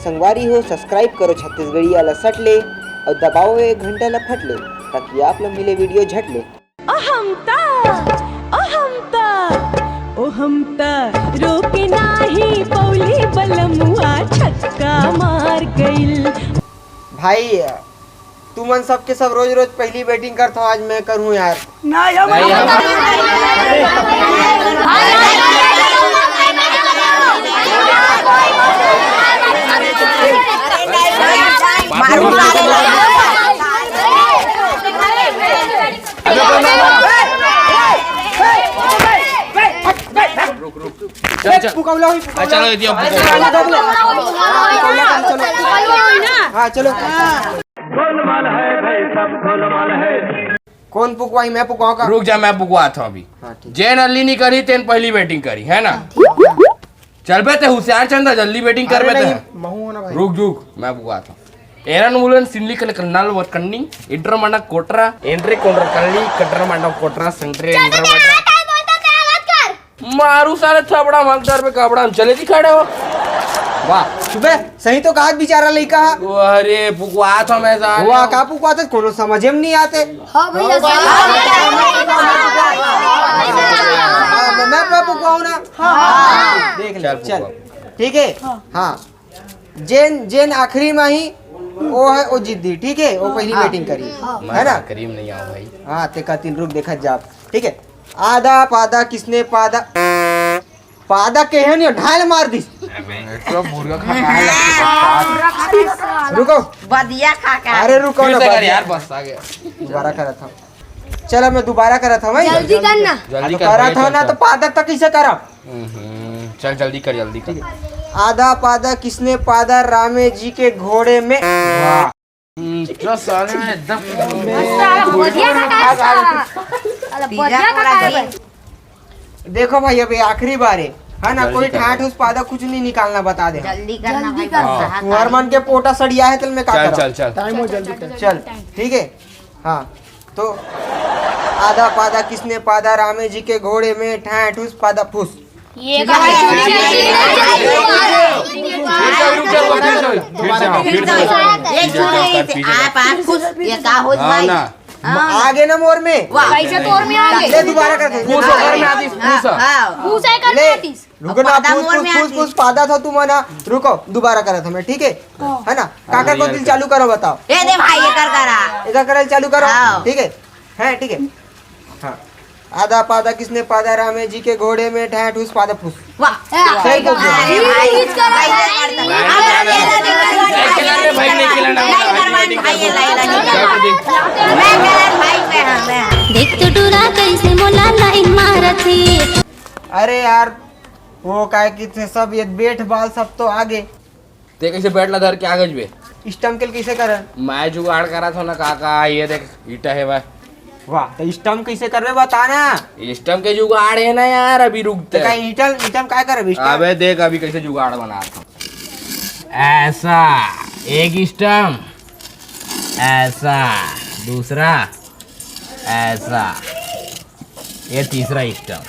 संगवारी हो सब्सक्राइब करो छत्तीसगढ़िया ला सट ले और दबाओ ये घंटा ला फट ले ताकि आप लोग मिले वीडियो झट ले। हमता रोके नाही पौली बलमुआ छक्का मार गइल। भाई तू मन सबके सब रोज रोज पहली बैटिंग करता हूँ, आज मैं करूँ यार। चलो कौन पुकवाई? मैं पुकवाऊं का? रुक जा, मैं पुकवा था अभी। जैन अल्ली नहीं करी तेन पहली बैटिंग करी है ना। चल बे ते होशियार चंदा जल्दी बैटिंग कर बे ते। रुक रुक मैं पुकवा था। एरन मुलन सिंडली कल कन्नाल वर कन्नी इंटर मंडा कोटरा एंट्री कोंडर कल्ली कटर मंडा कोटरा सेंट्री इंटर मंडा मारू सारे थबड़ा मगदर पे कपड़ा हम चले दिखाड़े हो। वाह सुबह सही तो कहा बेचारा लड़का। अरे पुकवा था मैं सारे वाह का पुकवा था कोनो समझ में नहीं आते। हां भैया मैं पुकवाऊं ना। हां देख ले चल ठीक है। हाँ जेन जेन आखिरी में ही वो है वो जिद्दी ठीक है, वो पहली बैटिंग करी है ना। करीम नहीं आओ भाई। हाँ ते का तीन रुक देखा जा ठीक है। आधा पादा किसने पादा पादा के है नहीं ढाल मार दी। रुको बदिया खा का। अरे रुको ना यार बस आ गया। दोबारा करा था। चलो मैं दोबारा करा था भाई। जल्दी करना। जल्दी करा था ना तो पादा तक कैसे करा। चल जल्दी कर जल्दी कर। आधा पादा किसने पादा रामे जी के घोड़े में। देखो भाई अभी आखिरी बार है ना, कोई ठाठ उस पादा कुछ नहीं निकालना बता दे। जल्दी करना भाई। तुम्हार मन के पोटा सड़िया है तल में का करा। चल चल टाइम हो जल्दी कर चल ठीक है। हाँ तो आधा पादा किसने पादा रामे जी के घोड़े में ठाठ उस पादा फूस। ये आगे ना मोर में कैसे तोर में आगे ले दोबारा कर दे। रुको ना फूस पादा था तुम ना। रुको दोबारा करा था मैं ठीक है ना। काकर को दिल चालू करो बताओ। ए दे भाई ये कर करा इधर कर चालू करो ठीक है ठीक है। हाँ आधा पादा किसने पादा रामे जी के घोड़े में ठैठ उस पादा फूस। वाह सही बोल देख तो डूरा कैसे मोला लाइन मारती। अरे यार वो काय कि थे सब ये बैठ बाल सब तो आगे ते कैसे बैठ ला धर के आगे बे स्टम्प के कैसे कर। मैं जुगाड़ करा था ना काका। ये देख ईटा है भाई। वाह तो स्टम्प कैसे कर रहे बताना। स्टम्प के जुगाड़ है ना यार अभी रुकते तो काय स्टम्प काय कर। अबे देख अभी कैसे जुगाड़ बना था। ऐसा एक स्टम्प ऐसा दूसरा ऐसा ये तीसरा स्टम्प।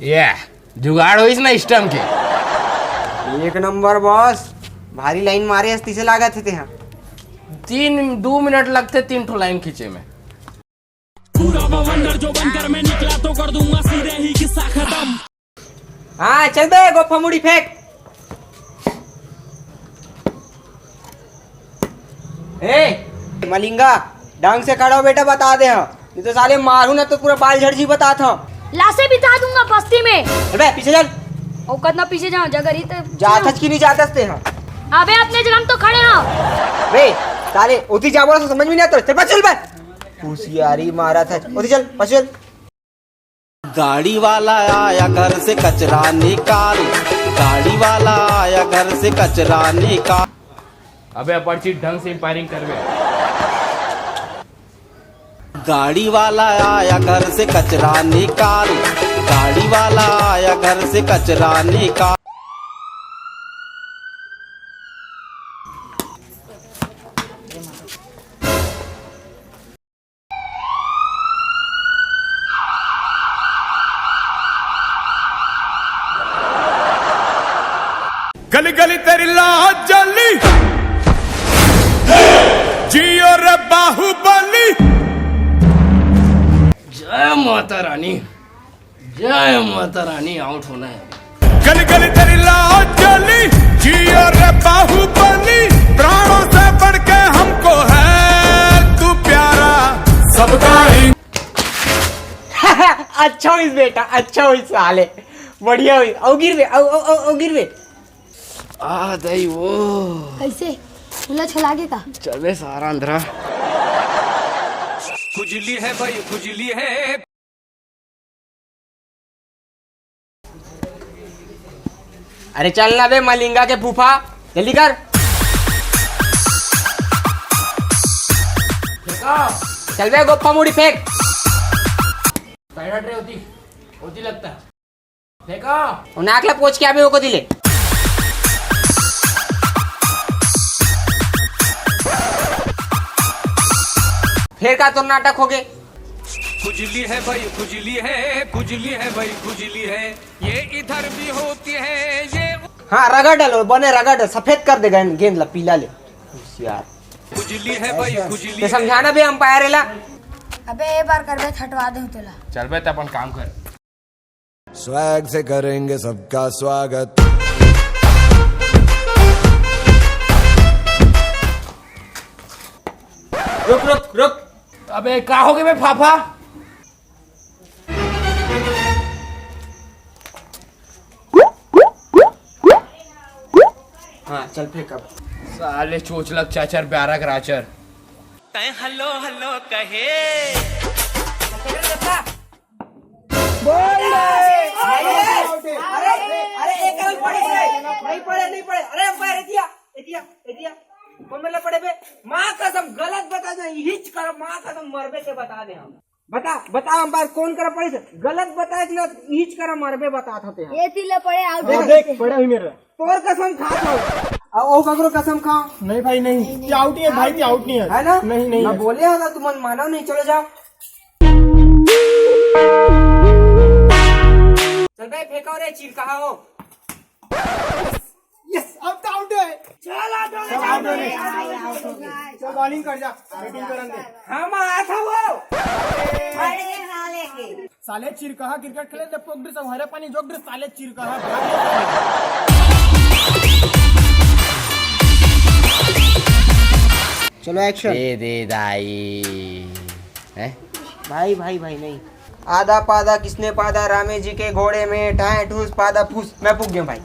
ये जुगाड़ हुई ना स्टम्प के। एक नंबर बॉस भारी लाइन मारे हस्ती से लागत थे। हाँ 2 मिनट लगते 3 ठो लाइन खींचे में। पूरा बवंडर जो बनकर मैं निकला तो कर दूंगा सीधे ही किस्सा खत्म। हाँ चल बे गोफा मुड़ी फेंक। ए मलिंगा ढंग से खड़ा हो बेटा बता दे। नहीं तो साले मारू ना तो पूरा बाल झड़ जी बता था। लाशे बिता दूंगा बस्ती में। अबे पीछे चल। औकत ना पीछे जाओ जगह ही तो जाथच की नहीं जातस ते। हाँ अबे अपने जगह तो खड़े हो बे साले उती जा बोला समझ में नहीं आता। चल बस चल बे होशियारी मारा था। उती चल बस चल। गाड़ी वाला आया घर से कचरा निकाल। गाड़ी वाला आया घर से कचरा निकाल। अबे पर्ची ढंग से फायरिंग कर बे। गाड़ी वाला आया घर से कचरा निकाल। गाड़ी वाला आया घर से कचरा निकाल। गली गली तेरी लाज जली जियो रे बाहुबली। जय माता रानी, जय माता रानी। आउट होना है। गली गली तेरी लाज जली जियो रे बाहुबली। प्राणों से बढ़ के हमको है तू प्यारा सबका ही। अच्छा हुई बेटा, अच्छा हुई साले, बढ़िया हुई। औ गिर बे। आ दई वो कैसे खुला छलागे का चल बे सारा अंधरा। खुजली है भाई खुजली है। अरे चल ना बे मलिंगा के फूफा, जल्दी कर। चल बे गोप्पा मुड़ी फेंक। साइड हट रही होती लगता है। देखो नाकला पोच के आबे ओको दिले। फिर का तो नाटक हो गए। खुजली है भाई खुजली है, खुजली है भाई खुजली है। ये इधर भी होती है ये। हाँ रगड़ डालो, बने रगड़ सफेद कर दे गेंद ला, पीला ले यार। खुजली है भाई खुजली तो समझाना भी अंपायर ला। अबे एक बार करबे छटवा दे तोला। चल बे अपन काम कर। स्वैग से करेंगे सबका स्वागत। रुक रुक रुक। अबे का हो गया बे फाफा? हाँ चल फेंक अब। साले चोचलक चाचर प्यारा कराचर। तय हेलो हेलो कहे। अरे एक रन पड़े नहीं पड़े। अरे अंपायर एतिया कौन मतलब पड़े बे? माँ कसम गलत बता दे, हिच कर माँ कसम मरबे के बता दे। हम बता अंपायर कौन कर पड़े थे? गलत बताए थे, हिच कर मरबे बता थे। ये तिले पड़े आउट देख पड़े हुई मेरे तोर कसम खा था। ओ ककरो कसम खा। नहीं भाई नहीं, आउट ही है भाई, आउट नहीं है ना? नहीं मैं बोले होगा तुम मानो नहीं। चलो जाओ चल भाई फेंको रे चीर कहा हो। यस अब तो आउट है। चल चल बॉलिंग कर जा, बैटिंग करन दे। हम आता वो साले चिरकहा क्रिकेट खेले ते पोगड्री सब हरे पानी जोगड्री साले चिरकहा। चलो एक्शन। दे दाई है भाई नहीं। आधा पादा किसने पादा रामे जी के घोड़े में, टाए ठूस पादा फूस। मैं पुग गया भाई।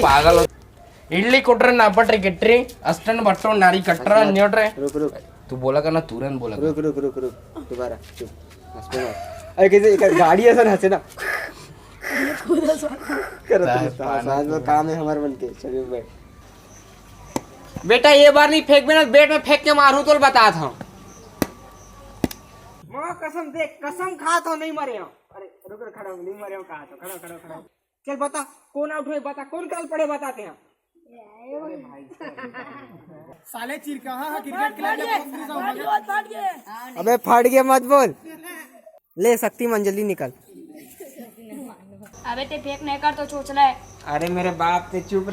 पागल इडली कोट्रे ना पट्रे गिट्री अष्टन बट्टो नारी कट्रा न्योट्रे। रुक तू बोला करना तुरंत बोला कर। रुक दोबारा चुप। अरे कैसे गाड़ी ऐसा हंसे ना काम है हमारे बन के। चलिए भाई बेटा ये बार नहीं फेंक में, बेट में फेंक के मारू तो बता था। माँ कसम देख, कसम खा तो नहीं मरे हो। अरे रुक खड़ा हो, नहीं मरे हो। कहा तो खड़ा चल बता कौन आउट हुए, बता कौन कल पड़े बताते हैं। साले चिरकहा क्रिकेट खेले। अबे फाट गया मत बोल। ले शक्तिमान जल्दी निकल। अबे ते फेंक नहीं कर तो चोचला है। अरे मेरे बाप ते चुप रहे।